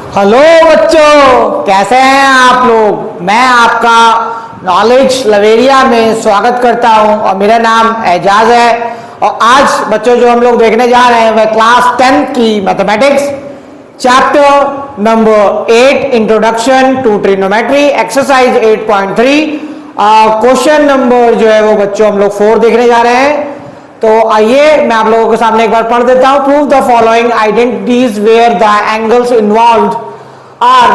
Hello बच्चों, कैसे हैं आप लोग। मैं आपका नॉलेज लवेरिया में स्वागत करता हूं और मेरा नाम एजाज है। और आज बच्चों जो हम लोग देखने जा रहे हैं वह क्लास 10th की mathematics chapter number 8 introduction to trigonometry exercise 8.3 question number जो है वो बच्चों हम लोग 4 देखने जा रहे हैं। तो आइए मैं आप लोगों के सामने एक बार पढ़ देता हूं। Prove the following identities where the angles involved are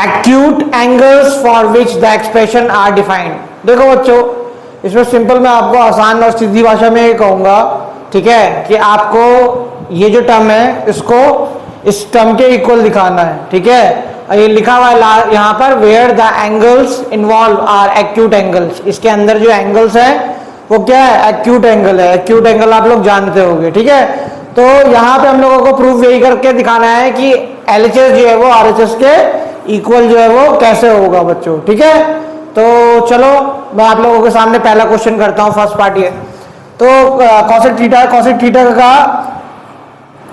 acute angles for which the expression are defined. देखो बच्चों, इसमें सिंपल मैं आपको आसान और सीधी भाषा में कहूंगा, ठीक है, कि आपको ये जो टर्म है इसको इस टर्म के इक्वल दिखाना है, ठीक है। ये लिखा हुआ है यहाँ पर where the angles involve are acute angles. इसके अंदर जो एंगल्स है वो क्या है, एक्यूट एंगल है। एक्यूट एंगल आप लोग जानते होंगे, ठीक है। तो यहाँ पे हम लोगों को प्रूफ यही करके दिखाना है कि एलएचएस जो है वो आरएचएस के इक्वल जो है वो कैसे होगा बच्चों, ठीक है। तो चलो मैं आप लोगों के सामने पहला क्वेश्चन करता हूँ। फर्स्ट पार्ट ये तो कॉसेक थीटा का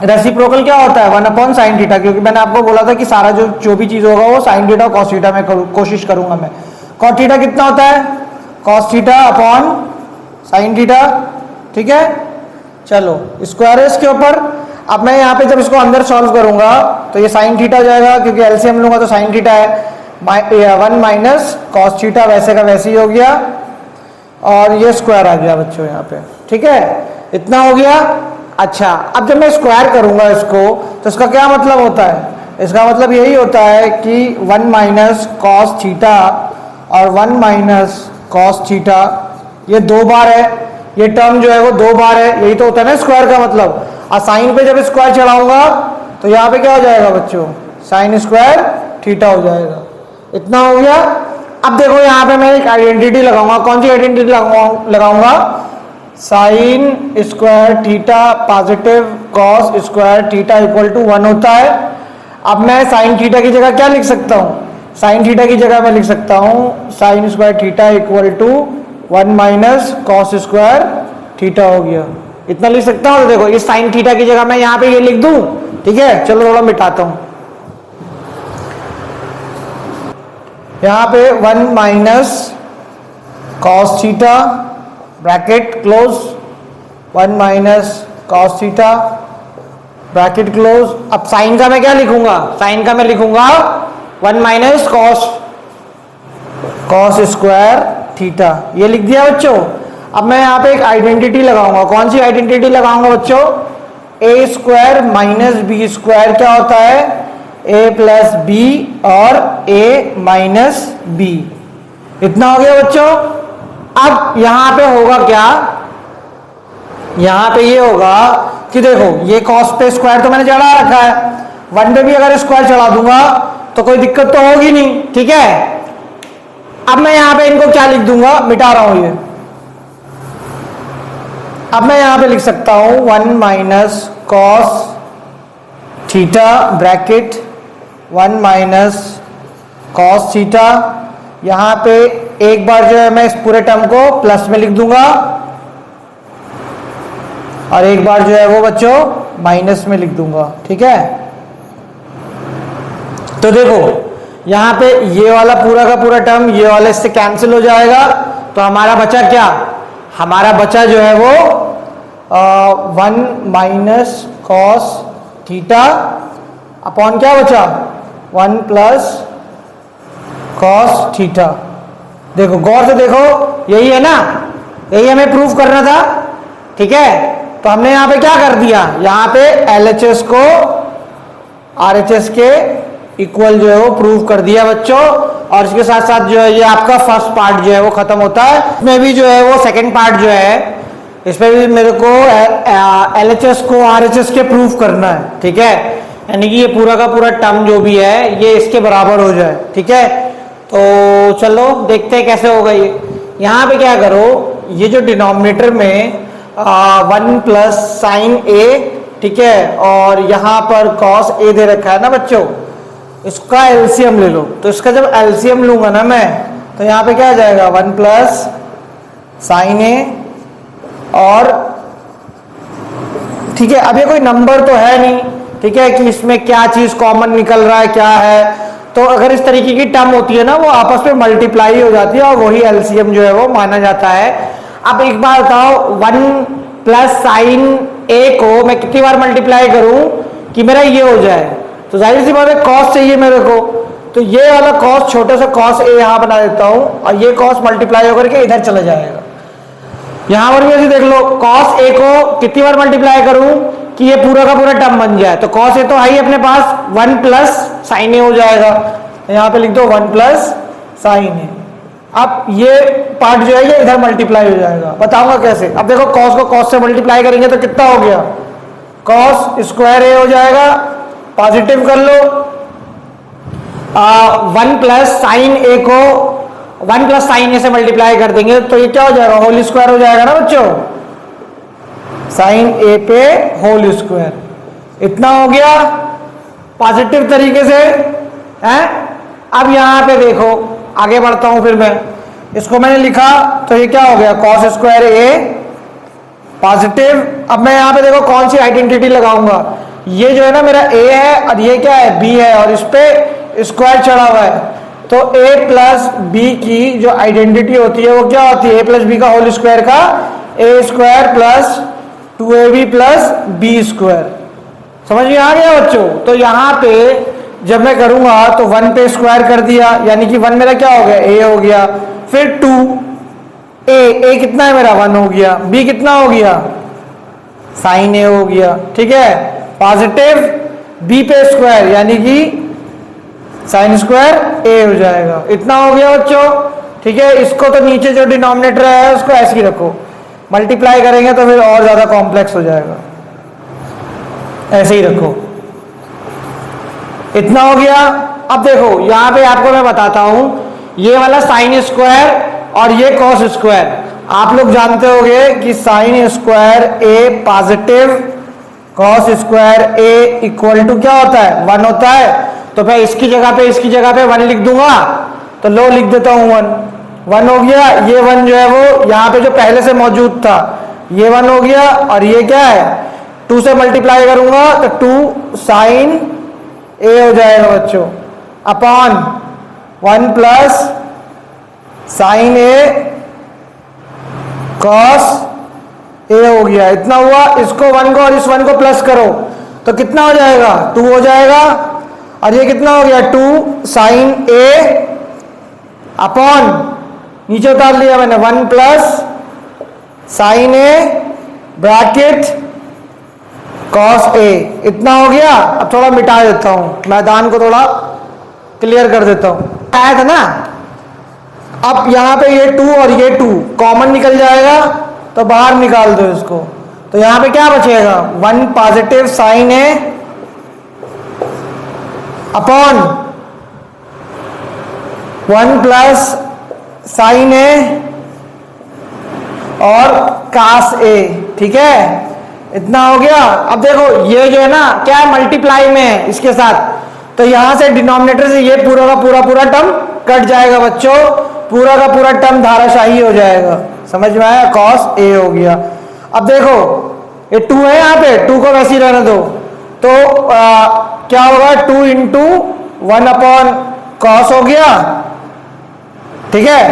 रेसिप्रोकल क्या होता है 1/sin थीटा, क्योंकि मैंने आपको बोला था कि सारा जो भी चीज होगा वो साइन थीटा कॉस थीटा में कोशिश करूंगा मैं। कॉस थीटा कितना होता है, cos theta upon sine theta, ठीक है। चलो स्क्वायर है इसके ऊपर। अब मैं यहाँ पे जब इसको अंदर सॉल्व करूंगा तो ये साइन थीटा हो जाएगा, क्योंकि एलसीएम लूंगा तो साइन थीटा है 1 माइनस कॉस थीटा, वैसे का वैसे ही हो गया और ये स्क्वायर आ गया बच्चों यहाँ पे, ठीक है। इतना हो गया। अच्छा, अब जब मैं स्क्वायर करूंगा इसको तो इसका क्या मतलब होता है, इसका मतलब यही होता है कि 1 माइनस कॉस थीटा और 1 माइनस कॉस थीटा ये 2 बार है, ये टर्म जो है वो 2 बार है। यही तो होता है ना स्क्वायर का मतलब। और साइन पे जब स्क्वायर चढ़ाऊंगा तो यहाँ पे क्या हो जाएगा बच्चों, साइन स्क्वायर थीटा हो जाएगा। इतना हो गया। अब देखो यहाँ पे मैं एक आइडेंटिटी लगाऊंगा। कौन सी आइडेंटिटी लगाऊंगा, sine square theta positive cos square theta equal to 1 होता है। अब मैं साइन थीटा की जगह क्या लिख सकता हूँ, साइन थीटा की जगह मैं लिख सकता हूँ sine square theta equal to 1 minus cos square theta हो गया। इतना लिख सकता हूँ। तो देखो इस साइन थीटा की जगह मैं यहाँ पे ये लिख दूं, ठीक है। चलो थोड़ा मिटाता हूँ। यहाँ पे 1 minus cos theta bracket close, 1 minus cos theta bracket close. अब साइन का मैं क्या लिखूंगा, साइन का मैं लिखूंगा 1 माइनस कॉस स्क्वायर थीटा, ये लिख दिया बच्चों। अब मैं यहाँ पे एक आइडेंटिटी लगाऊंगा। कौन सी आइडेंटिटी लगाऊंगा बच्चों, ए स्क्वायर माइनस बी स्क्वायर क्या होता है, ए प्लस बी और ए माइनस बी। इतना हो गया बच्चों। अब यहाँ पे होगा क्या, यहाँ पे ये होगा कि देखो ये कॉस पे स्क्वायर तो मैंने चढ़ा रखा है, 1 पे भी अगर स्क्वायर चढ़ा दूंगा तो कोई दिक्कत तो होगी नहीं, ठीक है। अब मैं यहां पे इनको क्या लिख दूंगा, मिटा रहा हूं ये। अब मैं यहां पे लिख सकता हूं 1 minus cos theta bracket 1 minus cos theta. यहां पे एक बार जो है मैं इस पूरे टर्म को प्लस में लिख दूंगा और एक बार जो है वो बच्चों माइनस में लिख दूंगा, ठीक है। तो देखो यहाँ पे ये वाला पूरा का पूरा टर्म ये वाला इससे कैंसिल हो जाएगा। तो हमारा बचा क्या, हमारा बचा जो है वो 1 माइनस कॉस थीटा अपॉन क्या बचा 1 प्लस कॉस थीटा। देखो गौर से देखो, यही है ना, यही हमें प्रूफ करना था, ठीक है। तो हमने यहाँ पे क्या कर दिया, यहाँ पे एलएचएस को आरएचएस के इक्वल जो है वो प्रूव कर दिया बच्चों। और इसके साथ साथ जो है ये आपका फर्स्ट पार्ट जो है वो खत्म होता है। इसमें भी जो है वो सेकंड पार्ट जो है इसमें भी मेरे को एलएचएस को आरएचएस के प्रूव करना है, ठीक है। यानी कि ये पूरा का पूरा टर्म जो भी है ये इसके बराबर हो जाए, ठीक है। तो चलो देखते हैं कैसे होगा ये। यहाँ पे क्या करो, ये जो डिनोमिनेटर में 1 प्लस साइन ए, ठीक है, और यहाँ पर कॉस ए दे रखा है ना बच्चों, इसका एलसीएम ले लो। तो इसका जब एलसीएम लूंगा ना मैं तो यहाँ पे क्या आ जाएगा 1 प्लस साइन ए और, ठीक है। अब ये कोई नंबर तो है नहीं, ठीक है, कि इसमें क्या चीज कॉमन निकल रहा है क्या है। तो अगर इस तरीके की टर्म होती है ना, वो आपस में मल्टीप्लाई हो जाती है और वही एलसीएम जो है वो माना जाता है। अब एक बार बताओ, 1 प्लस साइन ए को मैं कितनी बार मल्टीप्लाई करूं कि मेरा ये हो जाए? तो जाहिर सी बात है कॉस चाहिए मेरे को, तो ये वाला कॉस, छोटे से कॉस ए यहां बना देता हूं और ये कॉस मल्टीप्लाई होकर के इधर चला जाएगा। यहां पर भी ऐसे देख लो, कॉस ए को कितनी बार मल्टीप्लाई करूं कि ये पूरा का पूरा टर्म बन जाए? तो कॉस ए तो है ही अपने पास, 1 प्लस साइन ए हो जाएगा। यहां पे लिख दो 1 प्लस साइन ए। अब ये पार्ट जो है ये इधर मल्टीप्लाई हो जाएगा, बताऊंगा कैसे। अब देखो, कॉस को कॉस से मल्टीप्लाई करेंगे तो कितना हो गया? कॉस स्क्वायर ए हो जाएगा, पॉजिटिव कर लो। 1 प्लस साइन ए को 1 प्लस साइन ए से मल्टीप्लाई कर देंगे तो ये क्या हो जाएगा? होल स्क्वायर हो जाएगा ना बच्चों, साइन ए पे होल स्क्वायर। इतना हो गया पॉजिटिव तरीके से है। अब यहां पे देखो, आगे बढ़ता हूं फिर मैं, इसको मैंने लिखा तो ये क्या हो गया? Cos square A positive. अब मैं यहां पे देखो कौन सी आइडेंटिटी लगाऊंगा, ये जो है ना मेरा ए है और ये क्या है? बी है, और इस पे स्क्वायर चढ़ा हुआ है। तो ए प्लस बी की जो आइडेंटिटी होती है वो क्या होती है? ए प्लस बी का होल स्क्वायर का A square plus 2ab plus B square. समझ में आ गया बच्चों? तो यहां पे जब मैं करूंगा तो 1 पे स्क्वायर कर दिया, यानी कि 1 मेरा क्या हो गया? ए हो गया। फिर 2 ए कितना है मेरा? 1 हो गया। बी कितना हो गया? साइन ए हो गया। ठीक है, पॉजिटिव बी पे स्क्वायर यानी कि साइन स्क्वायर ए हो जाएगा। इतना हो गया बच्चों। ठीक है, इसको तो नीचे जो डिनोमिनेटर है उसको ऐसे ही रखो, मल्टीप्लाई करेंगे तो फिर और ज्यादा कॉम्प्लेक्स हो जाएगा, ऐसे ही रखो। इतना हो गया। अब देखो यहां पे आपको मैं बताता हूं, ये वाला साइन स्क्वायर और ये कॉस स्क्वायर, आप लोग जानते होंगे कि sine square A positive, cos square A equal to क्या होता है? 1 होता है। तो मैं इसकी जगह पे 1 लिख दूंगा, तो लो लिख देता हूं 1 हो गया। ये 1 जो है वो यहाँ पे जो पहले से मौजूद था ये 1 हो गया, और ये क्या है? 2 से मल्टीप्लाई करूंगा तो 2 साइन ए हो जाएगा बच्चों, upon 1 plus sign A cos A हो गया। इतना हुआ। इसको 1 को और इस 1 को प्लस करो तो कितना हो जाएगा? 2 हो जाएगा। और ये कितना हो गया? 2 साइन ए अपॉन, नीचे उतार लिया मैंने, 1 plus sign A bracket cos A. इतना हो गया। अब थोड़ा मिटा देता हूं, मैदान को थोड़ा क्लियर कर देता हूं। आया था ना? अब यहां पे ये 2 और ये 2 कॉमन निकल जाएगा तो बाहर निकाल दो इसको। तो यहां पे क्या बचेगा? 1 पॉजिटिव साइन ए अपॉन 1 प्लस साइन ए और कास ए। ठीक है, इतना हो गया। अब देखो ये जो है ना क्या है? मल्टीप्लाई में है इसके साथ, तो यहां से डिनोमिनेटर से ये पूरा का पूरा टर्म कट जाएगा बच्चों, पूरा का पूरा टर्म धाराशाही हो जाएगा। समझ में आया? कॉस ए हो गया। अब देखो ये 2 है, यहाँ पे 2 को वैसे ही रहने दो, तो क्या होगा? 2 इंटू 1 अपॉन कॉस हो गया। ठीक है,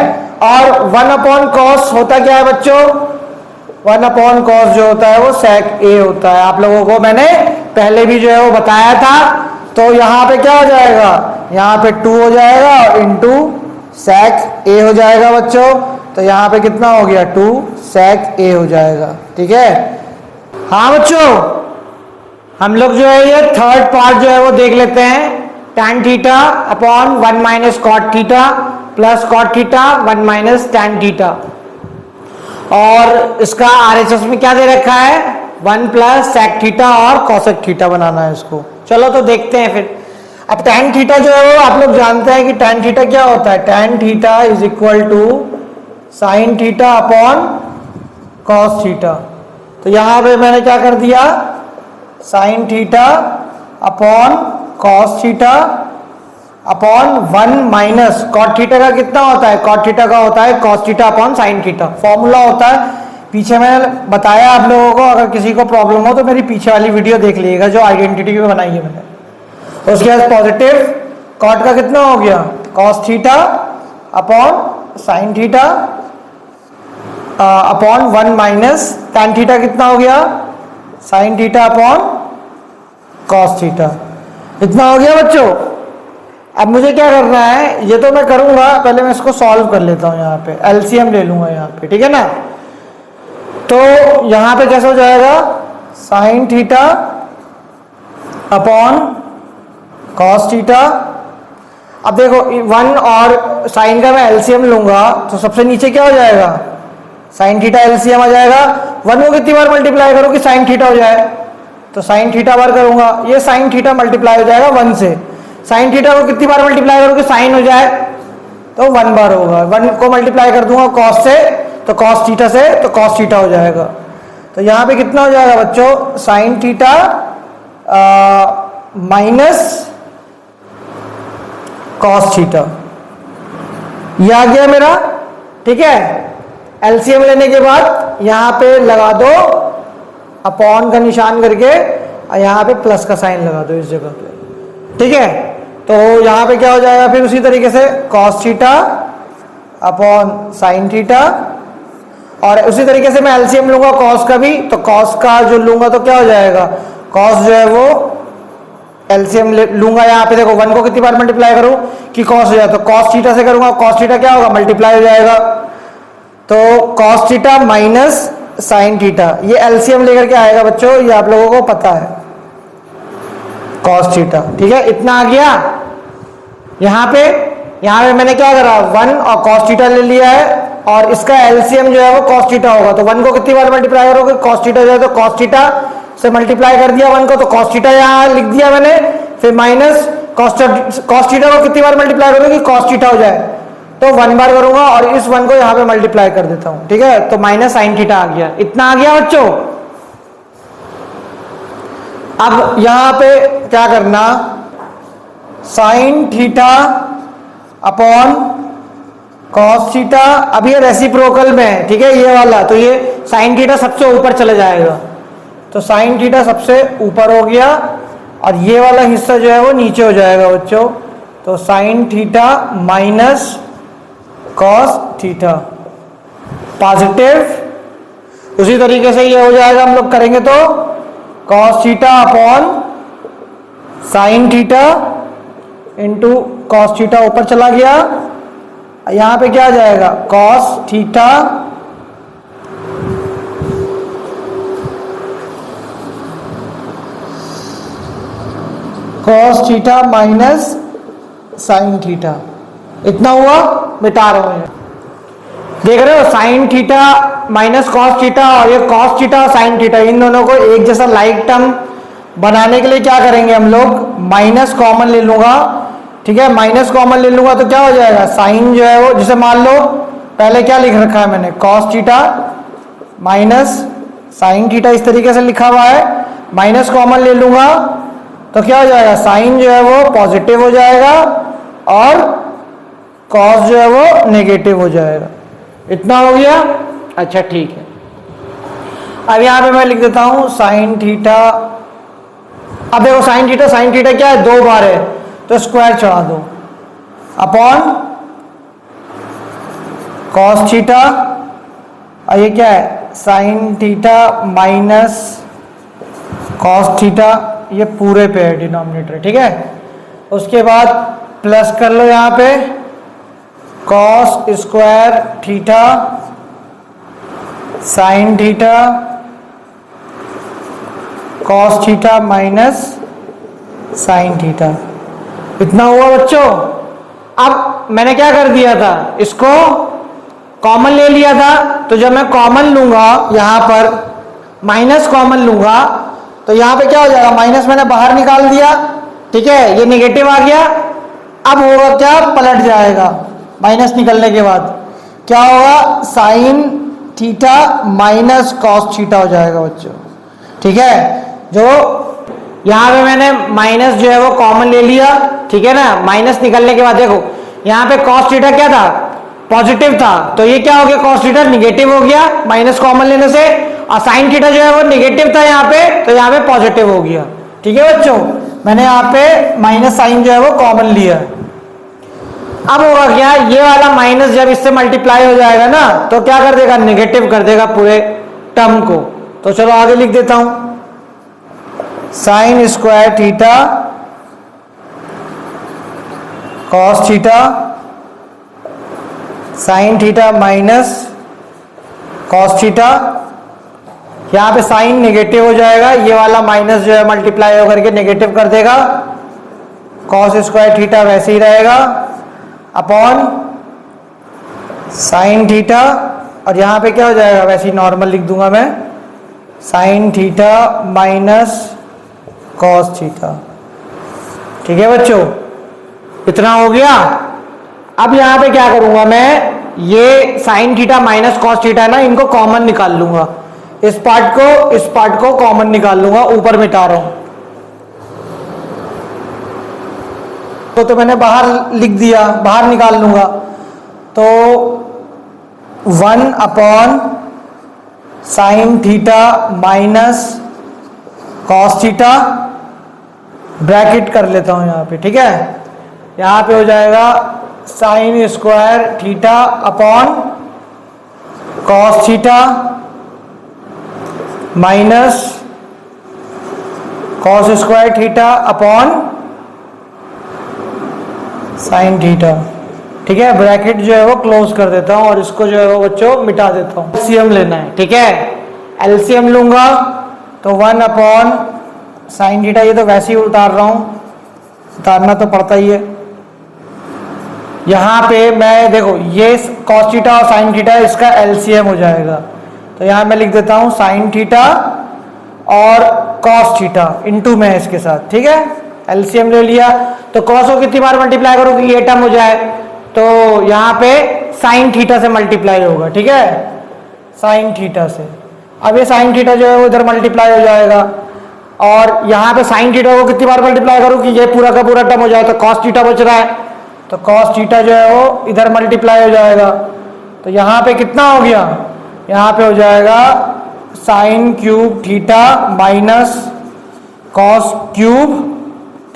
और 1 अपॉन कॉस होता क्या है बच्चों? 1 अपॉन कॉस जो होता है वो सेक ए होता है। आप लोगों को मैंने पहले भी जो है वो बताया था। तो यहां पे क्या हो जाएगा? यहाँ पे 2 हो जाएगा और इंटू सेक ए हो जाएगा बच्चों। तो यहाँ पे कितना हो गया? 2 सेक ए हो जाएगा। ठीक है, हाँ बच्चों, हम लोग जो है ये थर्ड पार्ट जो है वो देख लेते हैं। tan theta upon 1 minus cot theta plus cot theta 1 minus tan theta, और इसका RHS में क्या दे रखा है? 1 प्लस सेक थीटा और कॉसेक थीटा बनाना है इसको। चलो तो देखते हैं फिर। अब tan थीटा जो है वो आप लोग जानते हैं कि tan थीटा क्या होता है? tan theta is equal to sine theta upon cos theta. तो यहां पे मैंने क्या कर दिया? Sine theta upon cos theta upon 1 minus cot theta का कितना होता है? कॉट थीटा का होता है cos theta upon sine theta. Formula होता है पीछे मैंने बताया आप लोगों को, अगर किसी को प्रॉब्लम हो तो मेरी पीछे वाली वीडियो देख लीजिएगा जो आइडेंटिटी में बनाई है मैंने। उसके बाद पॉजिटिव कॉट का कितना हो गया, cos theta upon sine theta upon 1 minus tan theta कितना हो गया, sine theta upon cos theta. इतना हो गया बच्चों। अब मुझे क्या करना है, ये तो मैं करूंगा, पहले मैं इसको सॉल्व कर लेता हूं। यहाँ पे एलसीएम ले लूंगा यहाँ पे, ठीक है ना। तो यहाँ पे कैसे हो जाएगा, sign theta upon cos theta. अब देखो 1 और साइन का मैं एलसीएम लूंगा तो सबसे नीचे क्या हो जाएगा, साइन थीटा एलसीएम आ जाएगा। 1 को कितनी बार मल्टीप्लाई करो कि साइन थीटा हो जाए, तो साइन थीटा बार करूंगा, ये साइन थीटा मल्टीप्लाई हो जाएगा 1 से। साइन थीटा को कितनी बार मल्टीप्लाई करो कि साइन हो जाए, तो 1 बार होगा। 1 को मल्टीप्लाई कर दूंगा कॉस से, तो कॉस थीटा से, तो कॉस थीटा हो जाएगा। तो यहाँ पे कितना हो जाएगा बच्चों, sign theta minus cos theta, ये आ गया मेरा, ठीक है। एलसीएम लेने के बाद यहाँ पे लगा दो अपॉन का निशान करके, और यहाँ पे प्लस का साइन लगा दो इस जगह पे, ठीक है। तो यहाँ पे क्या हो जाएगा फिर उसी तरीके से cos theta upon sine theta, और उसी तरीके से मैं एलसीएम लूंगा कॉस का भी, तो कॉस का जो लूंगा तो क्या हो जाएगा, कॉस जो है वो एलसीएम लूंगा। यहाँ पे देखो 1 को कितनी बार मल्टीप्लाई करूं कि कॉस हो जाए, तो कॉस थीटा से करूंगा, कॉस थीटा क्या होगा, मल्टीप्लाई हो जाएगा। तो cos theta minus sine theta, ये एलसीएम लेकर के आएगा बच्चों, ये आप लोगों को पता है, कॉस थीटा, ठीक है। इतना आ गया। यहाँ पे मैंने क्या करा, 1 और कॉस थीटा ले लिया है, और इसका एलसीएम जो है वो कॉस थीटा होगा। तो 1 को कितनी बार मल्टीप्लाई करोगे, कॉस थीटा जो है तो कॉस थीटा से मल्टीप्लाई कर दिया 1 को, तो कॉस थीटा यहाँ लिख दिया मैंने, फिर माइनस कॉस थीटा को कितनी बार मल्टीप्लाई करोगे कि कॉस थीटा हो जाए, तो 1 बार करूंगा, और इस 1 को यहाँ पे मल्टीप्लाई कर देता हूं, ठीक है। तो माइनस साइन थीटा आ गया। इतना आ गया बच्चों। अब यहाँ पे क्या करना, sign theta upon cos theta, अब ये रेसिप्रोकल में है, ठीक है, ये वाला, तो ये साइन थीटा सबसे ऊपर चला जाएगा, तो साइन थीटा सबसे ऊपर हो गया, और ये वाला हिस्सा जो है वो नीचे हो जाएगा बच्चों। तो sign theta minus cos theta positive. उसी तरीके से ये हो जाएगा, हम लोग करेंगे तो cos theta upon sine theta into cos theta ऊपर चला गया, यहाँ पे क्या आ जाएगा, cos theta cos theta minus sine theta. इतना हुआ, मिटा रहे हो, देख रहे हो, sign theta minus cos theta, और ये कॉस थीटा और साइन थीटा, इन दोनों को एक जैसा लाइक टर्म बनाने के लिए क्या करेंगे हम लोग, माइनस कॉमन ले लूंगा, ठीक है। माइनस कॉमन ले लूंगा तो क्या हो जाएगा, साइन जो है वो, जैसे मान लो पहले क्या लिख रखा है मैंने, cos theta minus sine theta, इस तरीके से लिखा हुआ है, माइनस कॉमन ले लूंगा तो क्या हो जाएगा, साइन जो है वो पॉजिटिव हो जाएगा, और कॉस जो है वो नेगेटिव हो जाएगा। इतना हो गया, अच्छा ठीक है। अब यहाँ पे मैं लिख देता हूं साइन थीटा। अब देखो साइन थीटा क्या है, 2 बार है, तो स्क्वायर चढ़ा दो अपॉन कॉस थीटा, और ये क्या है, sign theta minus cos theta, ये पूरे पे है डिनोमिनेटर, ठीक है। उसके बाद प्लस कर लो यहाँ पे cos square theta sine theta cos theta minus sine theta. इतना हुआ बच्चों। अब मैंने क्या कर दिया था, इसको कॉमन ले लिया था, तो जब मैं कॉमन लूंगा यहाँ पर माइनस कॉमन लूंगा तो यहाँ पे क्या हो जाएगा, माइनस मैंने बाहर निकाल दिया, ठीक है, ये नेगेटिव आ गया। अब होगा क्या, पलट जाएगा, माइनस निकलने के बाद क्या होगा, sign theta minus cos theta हो जाएगा बच्चों, ठीक है। जो यहाँ पे मैंने माइनस जो है वो कॉमन ले लिया, ठीक है ना। माइनस निकलने के बाद देखो यहाँ पे कॉस थीटा क्या था, पॉजिटिव था, तो ये क्या हो गया, कॉस थीटा निगेटिव हो गया माइनस कॉमन लेने से, और साइन थीटा जो है वो निगेटिव था यहाँ पे, तो यहाँ पे पॉजिटिव हो गया। ठीक है बच्चों, मैंने यहाँ पे माइनस साइन जो है वो कॉमन लिया है। अब होगा क्या, ये वाला माइनस जब इससे मल्टीप्लाई हो जाएगा ना, तो क्या कर देगा, नेगेटिव कर देगा पूरे टर्म को। तो चलो आगे लिख देता हूं, sign square theta cos theta sine theta minus cos theta. यहां पे साइन नेगेटिव हो जाएगा, ये वाला माइनस जो है मल्टीप्लाई होकर के नेगेटिव कर देगा, कॉस स्क्वायर थीटा वैसे ही रहेगा अपॉन साइन थीटा, और यहां पे क्या हो जाएगा, वैसे ही नॉर्मल लिख दूंगा मैं, sign theta minus cos theta. ठीक है बच्चों, इतना हो गया। अब यहां पे क्या करूंगा मैं, ये sign theta minus cos theta ना, इनको कॉमन निकाल लूंगा, इस पार्ट को कॉमन निकाल लूंगा, ऊपर मिटा रहा हूं। तो मैंने बाहर लिख दिया, बाहर निकाल लूंगा, तो 1 upon sine theta minus cos theta, bracket कर लेता हूं यहां पे। ठीक है, यहां पे हो जाएगा sign square theta upon cos theta minus cos square theta upon sine theta. ठीक है, ब्रैकेट जो है वो क्लोज कर देता हूं और इसको जो है वो बच्चों मिटा देता हूं। एलसीएम लेना है, ठीक है, एलसीएम लूंगा तो 1 अपॉन साइन थीटा, ये तो वैसे ही उतार रहा हूं, उतारना तो पड़ता ही है। यहां पे मैं देखो, ये कॉस थीटा और साइन थीटा इसका एलसीएम हो जाएगा, तो यहां मैं लिख देता हूं साइन थीटा और कॉस थीटा इनटू में इसके साथ। ठीक है, एलसीएम ले लिया, तो कॉस को कितनी बार मल्टीप्लाई करो कि ये टर्म हो जाए, तो यहां पे साइन थीटा से मल्टीप्लाई होगा। ठीक है, साइन थीटा से, अब ये साइन थीटा जो है वो इधर मल्टीप्लाई हो जाएगा, और यहां पे साइन थीटा को कितनी बार मल्टीप्लाई करूं कि ये पूरा का पूरा टर्म हो जाए, तो कॉस थीटा बच रहा है, तो कॉस थीटा जो है वो इधर मल्टीप्लाई हो जाएगा, तो यहां पे कितना हो गया, यहां पे हो जाएगा sign cube theta minus cos cube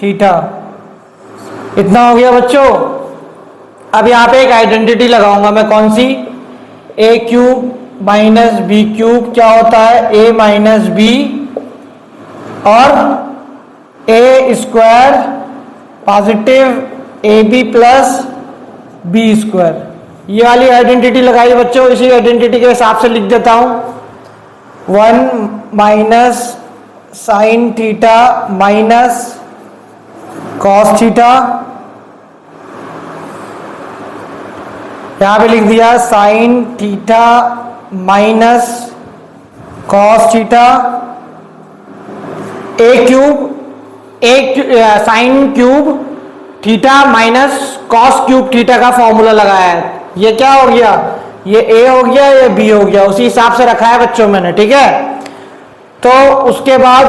theta. इतना हो गया बच्चों। अब यहां पे एक आइडेंटिटी लगाऊंगा मैं, कौन सी, A cube minus B cube क्या होता है, ए माइनस बी, और A square positive A B plus B square. ये वाली आइडेंटिटी लगाई बच्चों, इसी आइडेंटिटी के हिसाब से लिख देता हूं 1 minus sine theta minus cos theta, यहां पे लिख दिया sine theta minus cos theta, A cube sine cube theta minus cos cube theta का फॉर्मूला लगाया है। ये क्या हो गया, ये ए हो गया, ये बी हो गया, उसी हिसाब से रखा है बच्चों मैंने। ठीक है, तो उसके बाद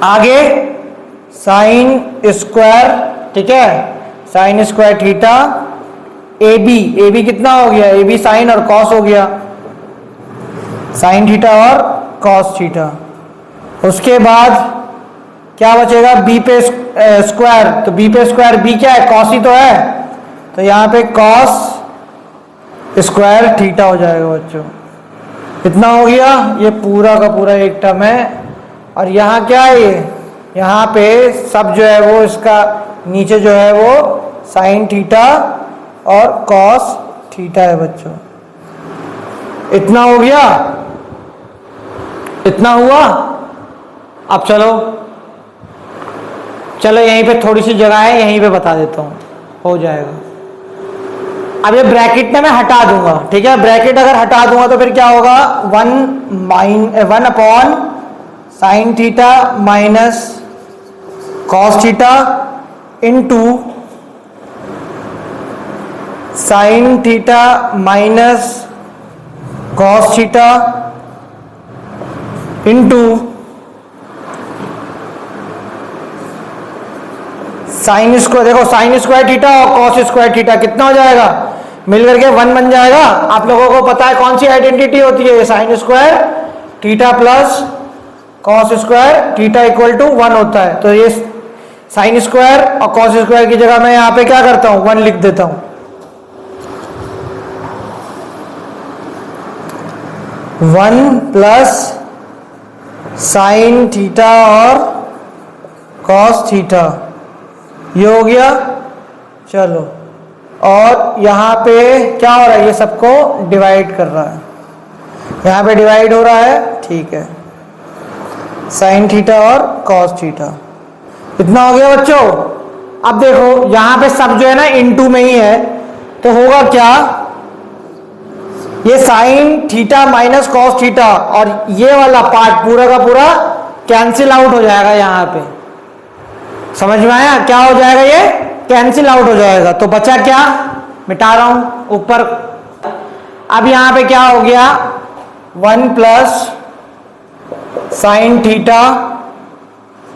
आगे साइन स्क्वायर, ठीक है, sine square theta A B कितना हो गया, ए बी साइन और कॉस हो गया, साइन थीटा और कॉस थीटा। उसके बाद क्या बचेगा, बी पे स्क्वायर, तो बी पे स्क्वायर, बी क्या है, कॉस ही तो है, तो यहां पे कॉस स्क्वायर थीटा हो जाएगा बच्चों। इतना हो गया, ये पूरा का पूरा एक टर्म है, और यहाँ क्या है, ये यहाँ पे सब जो है वो इसका नीचे जो है वो साइन थीटा और कॉस थीटा है बच्चों। इतना हो गया, इतना हुआ। अब चलो यहीं पे थोड़ी सी जगह है, यहीं पे बता देता हूं, हो जाएगा। अब ये ब्रैकेट में मैं हटा दूंगा, ठीक है, ब्रैकेट अगर हटा दूंगा तो फिर क्या होगा, 1 upon sine theta minus cos theta into sine theta minus cos theta into sine square, देखो साइन स्क्वायर थीटा और कॉस स्क्वायर थीटा कितना हो जाएगा, मिल करके 1 बन जाएगा। आप लोगों को पता है कौन सी आइडेंटिटी होती है, sine square theta plus cos square theta equal to 1 होता है। तो ये साइन स्क्वायर और कॉस स्क्वायर की जगह मैं यहाँ पे क्या करता हूँ, 1 लिख देता हूँ। 1 प्लस साइन थीटा और कॉस थीटा, ये हो गया। चलो, और यहाँ पे क्या हो रहा है, ये सबको डिवाइड कर रहा है, यहाँ पे डिवाइड हो रहा है, ठीक है। साइन थीटा और कॉस थीटा, इतना हो गया बच्चों। अब देखो यहाँ पे सब जो है ना इनटू में ही है, तो होगा क्या, ये sign theta minus cos theta और ये वाला पार्ट पूरा का पूरा कैंसिल आउट हो जाएगा। यहाँ पे समझ में आया, क्या हो जाएगा, ये कैंसिल आउट हो जाएगा। तो बचा क्या, मिटा रहा हूं ऊपर। अब यहां पे क्या हो गया, 1 plus sine theta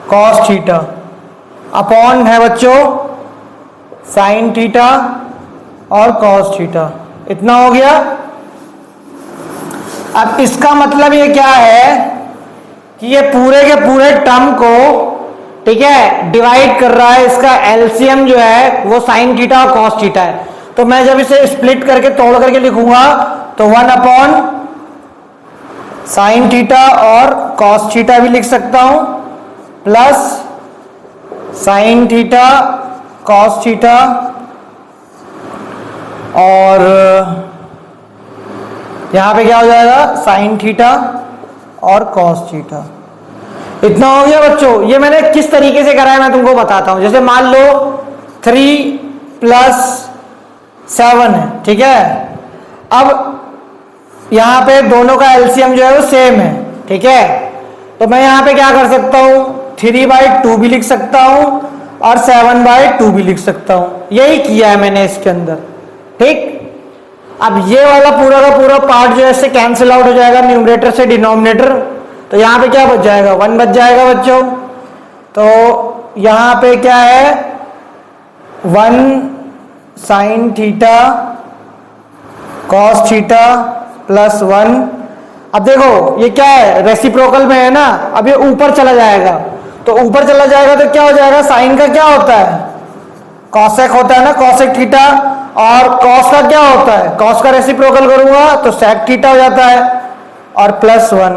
cos theta upon है बच्चों साइन थीटा और कॉस थीटा, इतना हो गया। अब इसका मतलब ये क्या है कि ये पूरे के पूरे टर्म को, ठीक है, डिवाइड कर रहा है। इसका एलसीएम जो है वो साइन थीटा और कॉस थीटा है। तो मैं जब इसे स्प्लिट करके तोड़ करके लिखूंगा तो 1 अपॉन साइन थीटा और कॉस थीटा भी लिख सकता हूं, plus sine theta cos theta और यहां पे क्या हो जाएगा, साइन थीटा और कॉस थीटा, इतना हो गया बच्चों। ये मैंने किस तरीके से करा है मैं तुमको बताता हूं। जैसे मान लो 3 प्लस 7 है, ठीक है। अब यहां पे दोनों का एलसीएम जो है वो सेम है, ठीक है। तो मैं यहां पे क्या कर सकता हूं, 3/2 भी लिख सकता हूं और 7/2 भी लिख सकता हूं। यही किया है मैंने इसके अंदर, ठीक। अब ये वाला पूरा का पूरा पार्ट जो है इससे कैंसिल आउट हो जाएगा, न्यूमरेटर से डिनोमिनेटर। तो यहां पे क्या बच जाएगा, 1 बच जाएगा बच्चों। तो यहां पे क्या है, 1 sine theta cos theta plus 1। अब देखो ये क्या है, रेसिप्रोकल में है ना, अब ये ऊपर चला जाएगा। तो ऊपर चला जाएगा तो क्या हो जाएगा, साइन का क्या होता है, कॉसेक होता है ना, कॉसेक थीटा। और कॉस का क्या होता है, कॉस का रेसिप्रोकल करूंगा तो सेक थीटा हो जाता है और प्लस 1।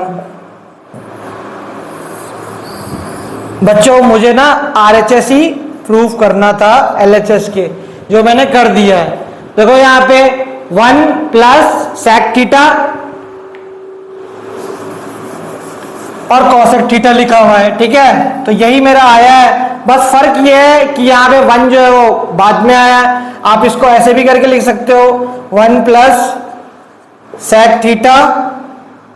बच्चों मुझे ना RHS ही प्रूफ करना था LHS के, जो मैंने कर दिया है। देखो यहां पे 1 प्लस सेक थीटा और कॉसेक थीटा लिखा हुआ है, ठीक है। तो यही मेरा आया है, बस फर्क ये है कि यहाँ पे 1 जो है वो बाद में आया है। आप इसको ऐसे भी करके लिख सकते हो, 1 प्लस सेक थीटा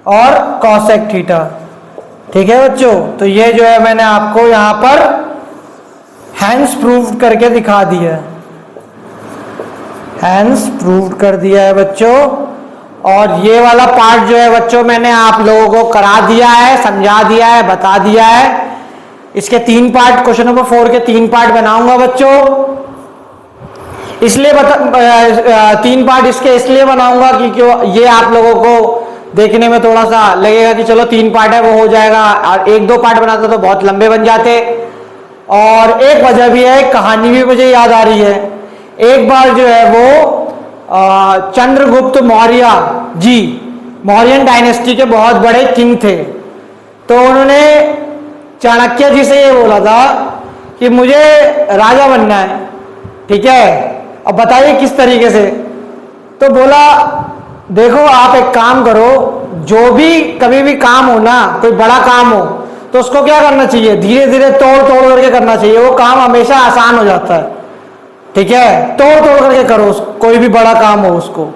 और कॉसेक थीटा, ठीक है बच्चों। तो ये जो है मैंने आपको यहाँ पर हैंस प्रूव करके दिखा दिया है, हैंस प्रूव कर दिया है बच्चों। और ये वाला पार्ट जो है बच्चों मैंने आप लोगों को करा दिया है, समझा दिया है, बता दिया है। इसके 3 पार्ट, क्वेश्चन नंबर 4 के 3 पार्ट बनाऊंगा बच्चों। इसलिए 3 पार्ट इसके इसलिए बनाऊंगा क्योंकि ये आप लोगों को देखने में थोड़ा सा लगेगा कि चलो 3 पार्ट है वो हो जाएगा, और 1-2 पार्ट बनाता तो बहुत लंबे बन जाते। और एक वजह भी है, कहानी भी मुझे याद आ रही है। एक बार जो है वो चंद्रगुप्त मौर्य जी, मौर्यन डायनेस्टी के बहुत बड़े किंग थे। तो उन्होंने चाणक्य जी से ये बोला था कि मुझे राजा बनना है, ठीक है, अब बताइए किस तरीके से। तो बोला देखो आप एक काम करो, जो भी कभी भी काम हो ना, कोई बड़ा काम हो तो उसको क्या करना चाहिए, धीरे धीरे तोड़ तोड़ करके करना चाहिए, वो काम हमेशा आसान हो जाता है, ठीक है। तोड़ तोड़ करके करो कोई भी बड़ा काम हो उसको।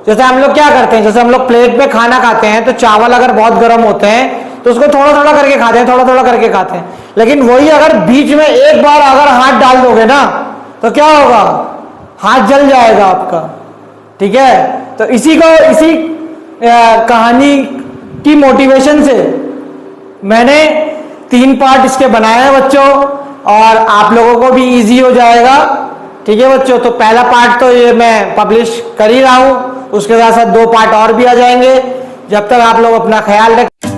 जैसे हम लोग क्या करते हैं, जैसे हम लोग प्लेट में खाना खाते हैं तो चावल अगर बहुत गर्म होते हैं तो उसको थोड़ा थोड़ा करके खाते हैं, थोड़ा थोड़ा करके खाते हैं। लेकिन वही अगर बीच में एक बार अगर हाथ डाल दोगे ना तो क्या होगा, हाथ जल जाएगा आपका, ठीक है। तो इसी कहानी की मोटिवेशन से मैंने 3 पार्ट इसके बनाए हैं बच्चों, और आप लोगों को भी इजी हो जाएगा ठीक है बच्चों, तो पहला पार्ट तो ये मैं पब्लिश कर ही रहा हूं, उसके साथ साथ 2 पार्ट और भी आ जाएंगे। जब तक आप लोग अपना ख्याल रखें।